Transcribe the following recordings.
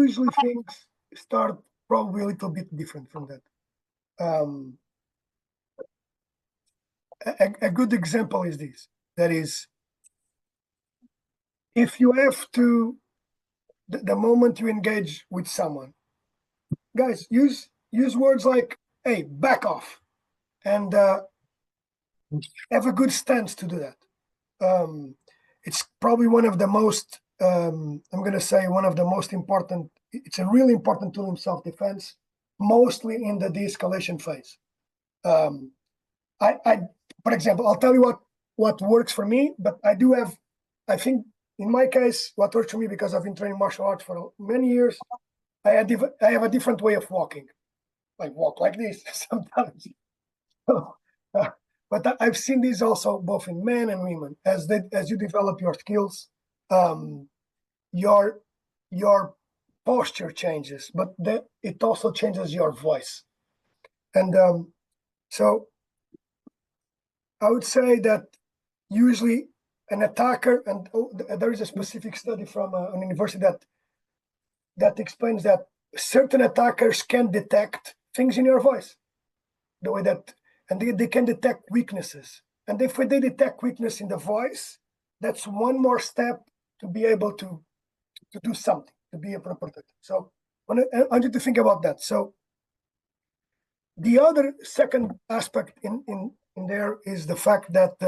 usually things start probably a little bit different from that. A good example is this. That is, if you have to, the moment you engage with someone, guys, use words like, hey, back off, and have a good stance to do that. It's probably one of the most, I'm going to say one of the most important, it's a really important tool in self-defense, mostly in the de-escalation phase. For example, I'll tell you what works for me, but I think in my case, what works for me, because I've been training martial arts for many years, I have a different way of walking. I walk like this sometimes. But I've seen this also both in men and women. As you develop your skills, your posture changes, but it also changes your voice. And so I would say that usually an attacker, and there is a specific study from an university that explains that certain attackers can detect things in your voice, the way that, and they can detect weaknesses. And if they detect weakness in the voice, that's one more step to be able to do something, to be a protector. So I want you to think about that. So the other second aspect in there is the fact that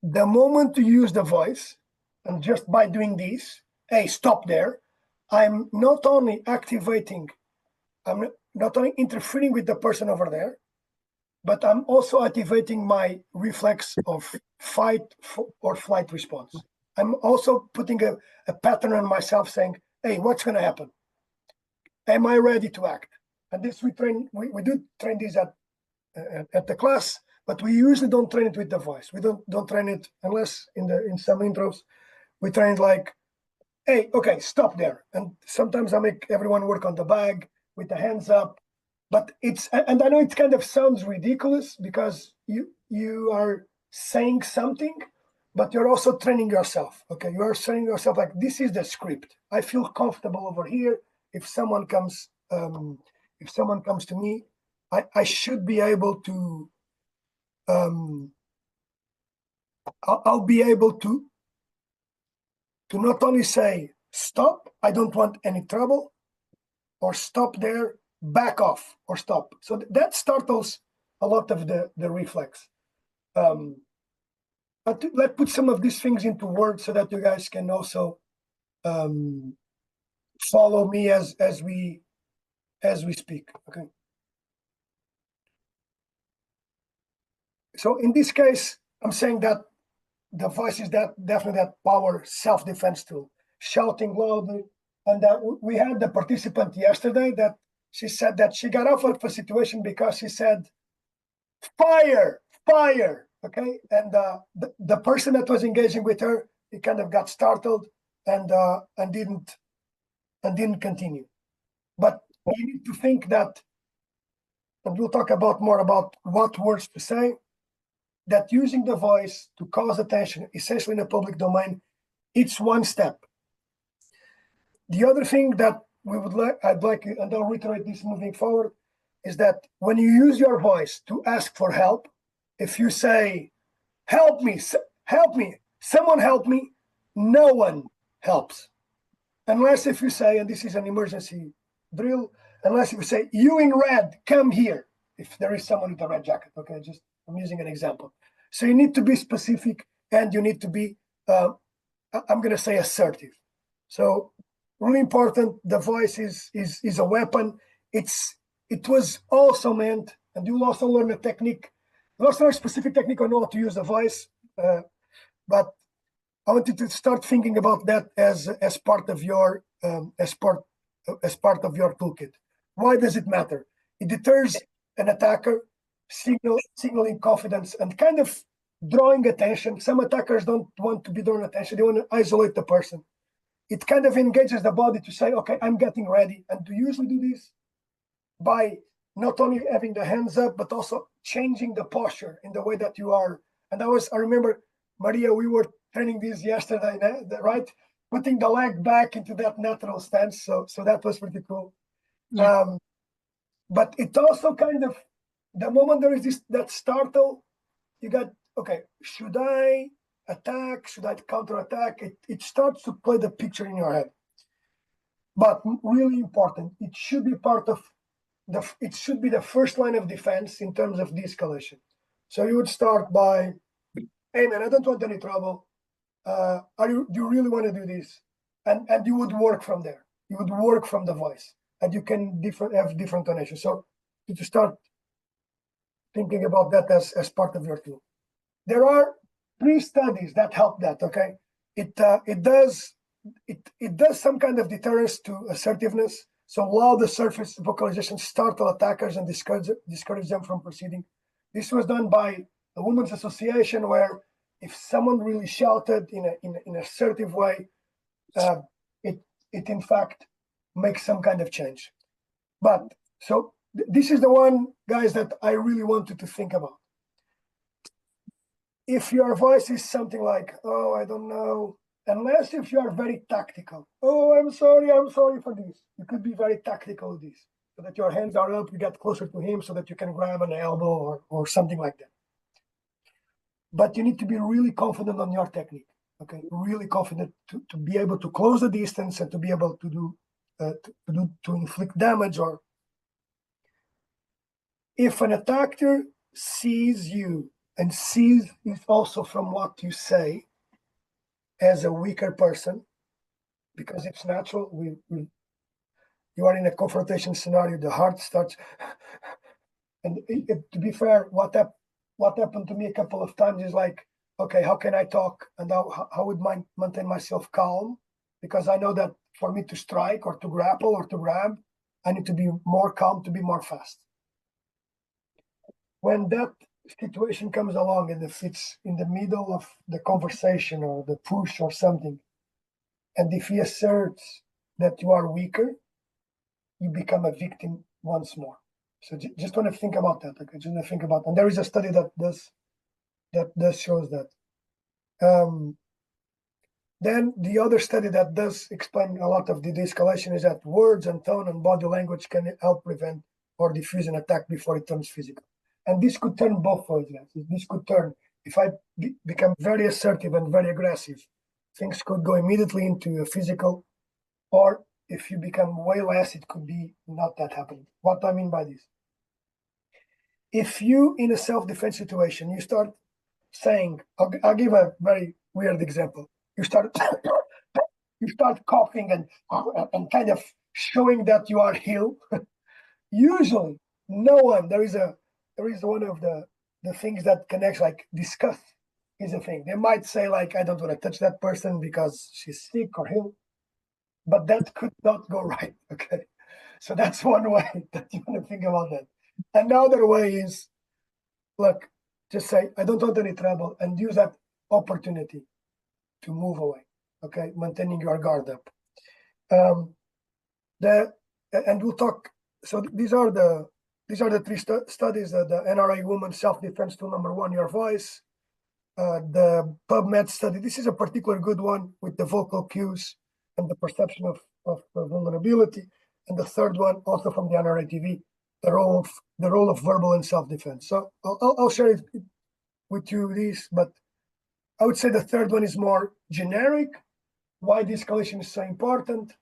the moment you use the voice, and just by doing this, hey, stop there, I'm not only interfering with the person over there, but I'm also activating my reflex of fight or flight response. I'm also putting a pattern on myself saying, hey, what's going to happen? Am I ready to act? And this we do train this at the class, but we usually don't train it with the voice. We don't train it unless in some intros. We train it like, hey, okay, stop there. And sometimes I make everyone work on the bag with the hands up. But and I know it kind of sounds ridiculous because you are saying something, but you're also training yourself. Okay, you are training yourself like, this is the script. I feel comfortable over here. If someone comes to me, I should be able to. I'll be able to not only say stop, I don't want any trouble, or stop there, back off, or stop. So that startles a lot of the reflex. But let's put some of these things into words so that you guys can also follow me as we speak. Okay. So in this case, I'm saying that the voice is definitely that power self-defense tool, shouting loudly. And we had the participant yesterday that she said that she got off of a situation because she said, fire, fire, okay? And the person that was engaging with her, he kind of got startled and didn't continue. But you need to think that, and we'll talk more about what words to say, that using the voice to cause attention, essentially in a public domain, it's one step. The other thing that I'd like, and I'll reiterate this moving forward, is that when you use your voice to ask for help, if you say, help me, someone help me, no one helps. Unless if you say, and this is an emergency drill, unless if you say, you in red, come here, if there is someone with a red jacket, okay, I'm using an example. So you need to be specific and you need to be, I'm going to say assertive. So really important, the voice is a weapon. It was also meant, and you'll also learn a technique, you'll also learn a specific technique on how to use the voice, but I want you to start thinking about that as part of your toolkit. Why does it matter? It deters an attacker, signaling confidence and kind of drawing attention. Some attackers don't want to be drawing attention. They want to isolate the person. It kind of engages the body to say, okay, I'm getting ready. And to usually do this by not only having the hands up, but also changing the posture in the way that you are. And I remember, Maria, we were training this yesterday, right? putting the leg back into that natural stance. So that was pretty cool. Yeah. But it also kind of, the moment there is that startle, you got, okay, should I attack? Should I counterattack? It starts to play the picture in your head. But really important, it should be part of it should be the first line of defense in terms of de-escalation. So you would start by, hey man, I don't want any trouble. Do you really want to do this? And you would work from there. You would work from the voice, and you can have different tonations. So to start thinking about that as part of your tool. There are 3 studies that help that. Okay, it does some kind of deterrence to assertiveness. So allow the surface vocalization startle attackers and discourage them from proceeding. This was done by a women's association, where if someone really shouted in an assertive way, it in fact makes some kind of change. But so this is the one, guys, that I really wanted to think about. If your voice is something like, oh, I don't know, unless if you are very tactical. Oh, I'm sorry for this. You could be very tactical with this, so that your hands are up, you get closer to him so that you can grab an elbow or something like that. But you need to be really confident on your technique. Okay, really confident to be able to close the distance and to be able to do to inflict damage. Or if an attacker sees you and sees it also from what you say as a weaker person, because it's natural. You are in a confrontation scenario, the heart starts. And to be fair, what happened to me a couple of times is like, okay, how can I talk and how would I maintain myself calm? Because I know that for me to strike or to grapple or to grab, I need to be more calm, to be more fast. When that situation comes along, and if it's in the middle of the conversation or the push or something, and if he asserts that you are weaker, you become a victim once more. So just want to think about that. Okay, just want to think about, and there is a study that does shows that. Then the other study that does explain a lot of the de-escalation is that words and tone and body language can help prevent or diffuse an attack before it turns physical. And this could turn both ways, guys. This could turn, if I become very assertive and very aggressive, things could go immediately into a physical, or if you become way less, it could be not that happening. What do I mean by this? If you, in a self-defense situation, you start saying, I'll give a very weird example. You start coughing and kind of showing that you are ill. Usually, no one. There is one of the things that connects, like disgust is a thing. They might say like, I don't want to touch that person because she's sick or ill, but that could not go right. Okay, so that's one way that you want to think about that. Another way is, look, just say, I don't want any trouble, and use that opportunity to move away. Okay, maintaining your guard up. And we'll talk. So these are the 3 studies. The NRA Woman Self-Defense Tool #1, your voice. The PubMed study. This is a particular good one with the vocal cues and the perception of vulnerability. And the third one, also from the NRA TV, the role of verbal and self-defense. So I'll share it with you, these, but I would say the third one is more generic. Why de-escalation is so important?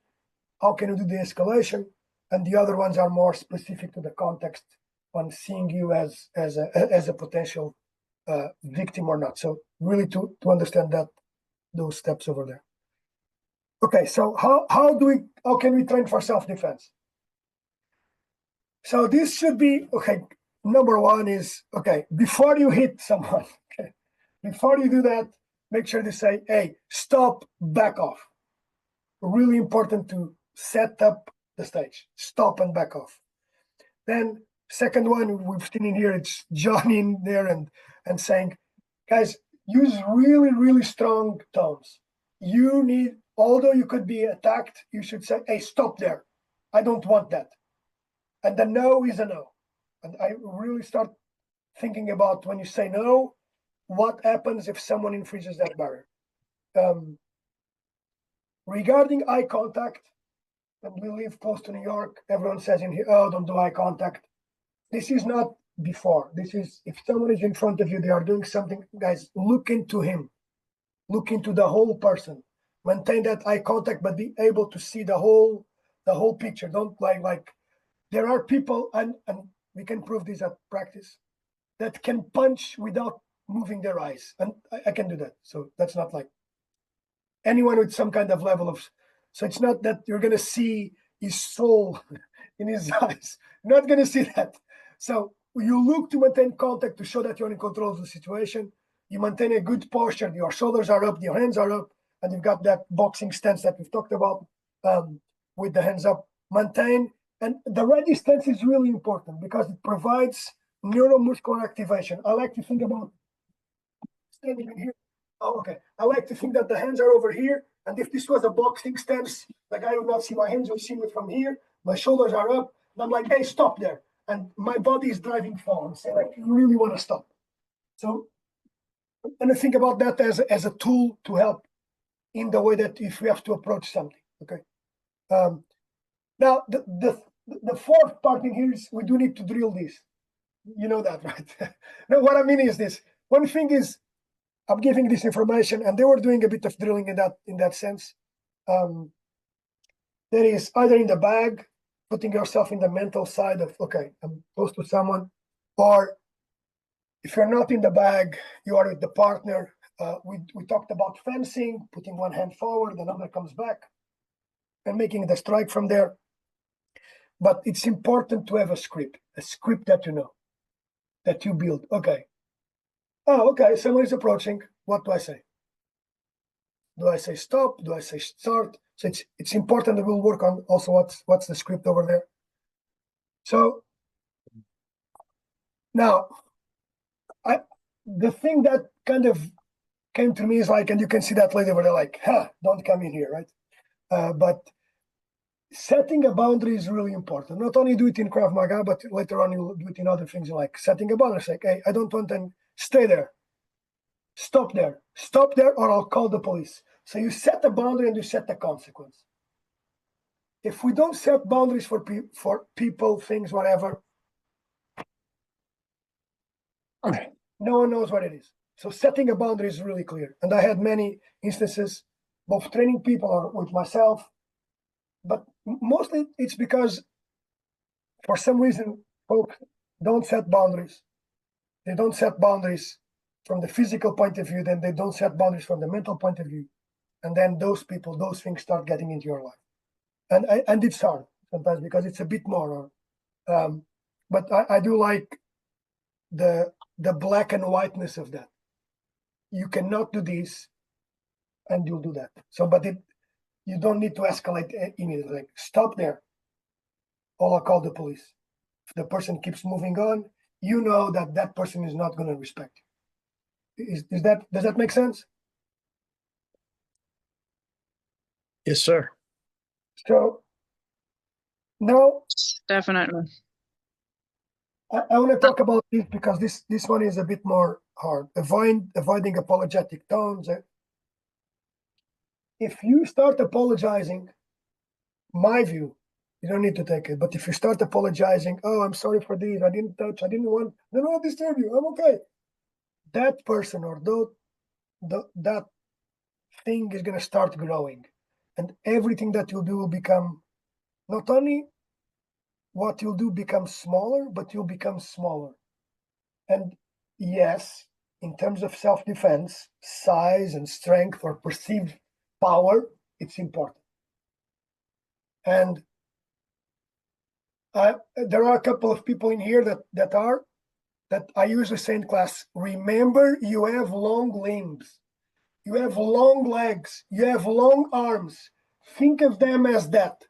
How can you do de-escalation? And the other ones are more specific to the context on seeing you as a potential victim or not. So really to understand those steps over there. Okay, so how can we train for self-defense? So this should be, okay, #1 is, okay, before you hit someone, okay, before you do that, make sure to say, hey, stop, back off. Really important to set up the stage, stop and back off. Then second one, we've seen in here, it's John in there and saying, guys, use really, really strong tones. You need, although you could be attacked, you should say, hey, stop there. I don't want that. And the no is a no. And I really start thinking about, when you say no, what happens if someone infringes that barrier? Regarding eye contact, and we live close to New York, everyone says in here, oh, don't do eye contact. This is not before. This is, if someone is in front of you, they are doing something, guys, look into him. Look into the whole person. Maintain that eye contact, but be able to see the whole picture. Don't like there are people, and we can prove this at practice, that can punch without moving their eyes. And I can do that. So that's not like anyone with some kind of level of, so it's not that you're gonna see his soul in his eyes. You're not gonna see that. So you look to maintain contact to show that you're in control of the situation. You maintain a good posture, your shoulders are up, your hands are up, and you've got that boxing stance that we've talked about, with the hands up. Maintain, and the ready stance is really important because it provides neuromuscular activation. I like to think about standing in here. Oh, okay. I like to think that the hands are over here, and if this was a boxing stance, the guy would not see my hands, would see me from here. My shoulders are up, and I'm like, hey, stop there. And my body is driving forward, saying, like, you really want to stop. So and I think about that as a tool to help in the way that if we have to approach something. Okay. Now the fourth part in here is we do need to drill this. You know that, right? Now what I mean is this. One thing is I'm giving this information, and they were doing a bit of drilling in that sense. That is either in the bag, putting yourself in the mental side of, okay, I'm close to someone, or if you're not in the bag, you are with the partner. We talked about fencing, putting one hand forward, another comes back, and making the strike from there. But it's important to have a script that you know, that you build. Okay. Oh, okay, someone is approaching. What do I say? Do I say stop? Do I say start? So it's important that we'll work on also what's the script over there. So now, the thing that kind of came to me is like, and you can see that lady where they're like, don't come in here, right? But setting a boundary is really important. Not only do it in Krav Maga, but later on you'll do it in other things, like setting a boundary. It's like, hey, I don't want to stay there. Stop there, or I'll call the police. So you set a boundary and you set the consequence. If we don't set boundaries for people, things, whatever, no one knows what it is. So setting a boundary is really clear. And I had many instances, both training people or with myself, but mostly it's because for some reason, folks don't set boundaries. They don't set boundaries from the physical point of view, then they don't set boundaries from the mental point of view. And then those things start getting into your life. And it's hard sometimes because it's a bit more. But I do like the black and whiteness of that. You cannot do this, and you'll do that. So, but you don't need to escalate immediately. Like, stop there, or I'll call the police. If the person keeps moving on, you know that person is not going to respect you. Does that make sense? Yes, sir. So now Definitely. I want to talk about this because this one is a bit more hard. Avoiding apologetic tones. If you start apologizing, my view, you don't need to take it. But if you start apologizing, oh, I'm sorry for this, I didn't touch, I didn't want to disturb you, I'm okay. That person or that thing is going to start growing, and everything that you'll do will become, not only what you'll do becomes smaller, but you'll become smaller. And yes, in terms of self-defense, size and strength or perceived power, it's important. And there are a couple of people in here that I usually say in class, remember, you have long limbs, you have long legs, you have long arms. Think of them as that.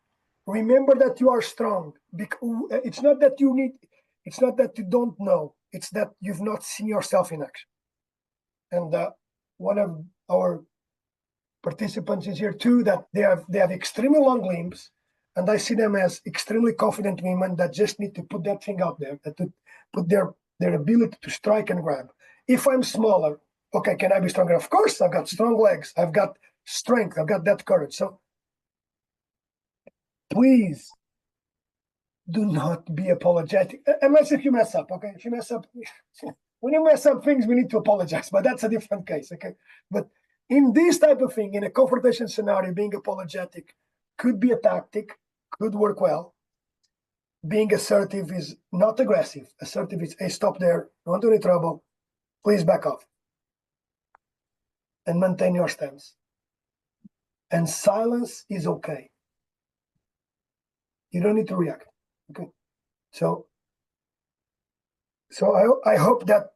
Remember that you are strong. It's not that you don't know, it's that you've not seen yourself in action. And one of our participants is here too, that they have extremely long limbs, and I see them as extremely confident women that just need to put that thing out there, that to put their ability to strike and grab. If I'm smaller, okay, can I be stronger? Of course, I've got strong legs, I've got strength, I've got that courage. So please do not be apologetic, unless if you mess up, okay? If you mess up, when you mess up things, we need to apologize, but that's a different case, okay? But in this type of thing, in a confrontation scenario, being apologetic could be a tactic, could work well. Being assertive is not aggressive. Assertive is, hey, stop there, don't do any trouble, please back off. And maintain your stance. And silence is okay. You don't need to react, okay? So I hope that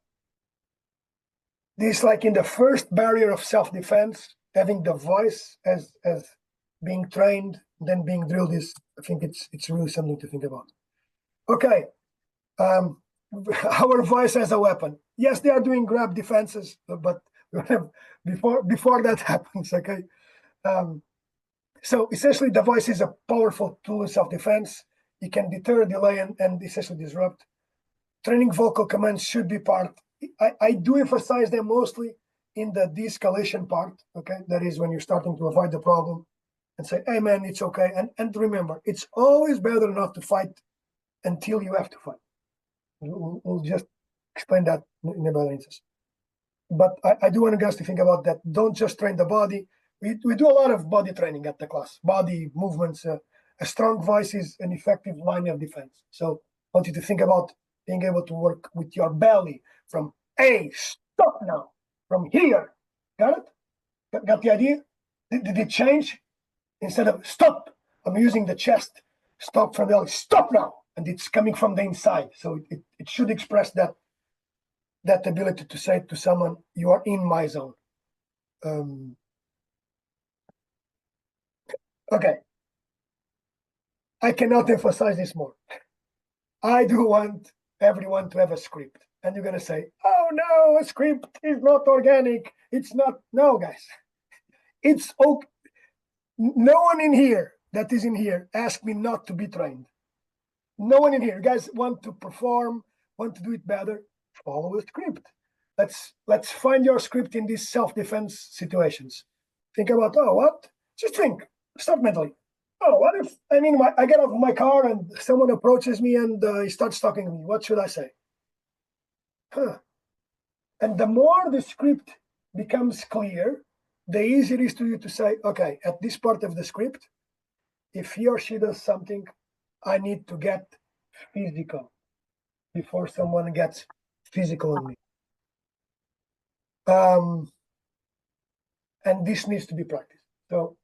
this, like in the first barrier of self-defense, having the voice as being trained, then being drilled is, I think it's really something to think about. Okay, our voice as a weapon. Yes, they are doing grab defenses, but before that happens, okay. So essentially, the voice is a powerful tool in self-defense. It can deter, delay, and essentially disrupt. Training vocal commands should be part. I do emphasize them mostly in the de-escalation part, okay? That is when you're starting to avoid the problem and say, hey man, it's okay. And remember, it's always better not to fight until you have to fight. We'll just explain that in a better instance. But I do want you guys to think about that. Don't just train the body. We do a lot of body training at the class, body movements. A strong voice is an effective line of defense. So I want you to think about being able to work with your belly from, hey, stop now, from here. Got it? Got the idea? Did it change? Instead of stop, I'm using the chest. Stop from the belly, stop now. And it's coming from the inside. So it should express that ability to say to someone, you are in my zone. Okay. I cannot emphasize this more. I do want everyone to have a script. And you're going to say, oh no, a script is not organic. It's not. No, guys. It's okay. No one in here that is in here asked me not to be trained. No one in here. You guys want to perform, want to do it better, follow a script. Let's find your script in these self-defense situations. Think about, oh, what? Just think. Stop mentally. Oh, what if I get out of my car and someone approaches me and he starts talking to me? What should I say? And the more the script becomes clear, the easier it is to you to say, okay, at this part of the script, if he or she does something, I need to get physical before someone gets physical on me. And this needs to be practiced. So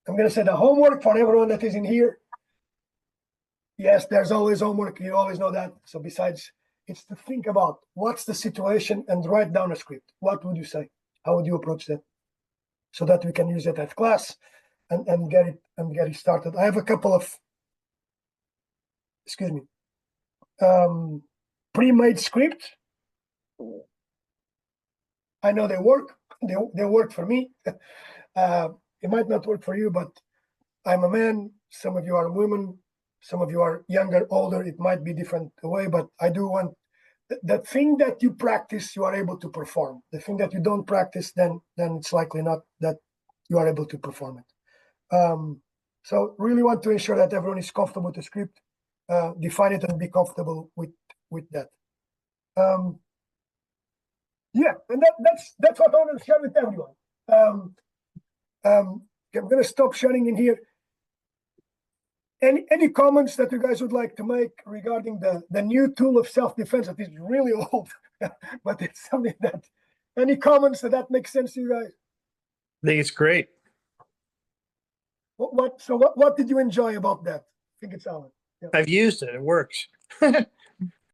I'm going to say the homework for everyone that is in here. Yes, there's always homework. You always know that. So besides, it's to think about what's the situation and write down a script. What would you say? How would you approach that? So that we can use it at class and get it started. I have a couple of, pre-made scripts. I know they work. They work for me. It might not work for you, but I'm a man. Some of you are women. Some of you are younger, older. It might be different way, but I do want the thing that you practice, you are able to perform. The thing that you don't practice, then it's likely not that you are able to perform it. So really want to ensure that everyone is comfortable with the script, define it and be comfortable with that. Yeah, and that's what I want to share with everyone. I'm going to stop sharing in here. Any comments that you guys would like to make regarding the new tool of self-defense that is really old, but it's something that, any comments that makes sense to you guys? I think it's great. What did you enjoy about that? I think it's Alan. Yeah. I've used it. It works.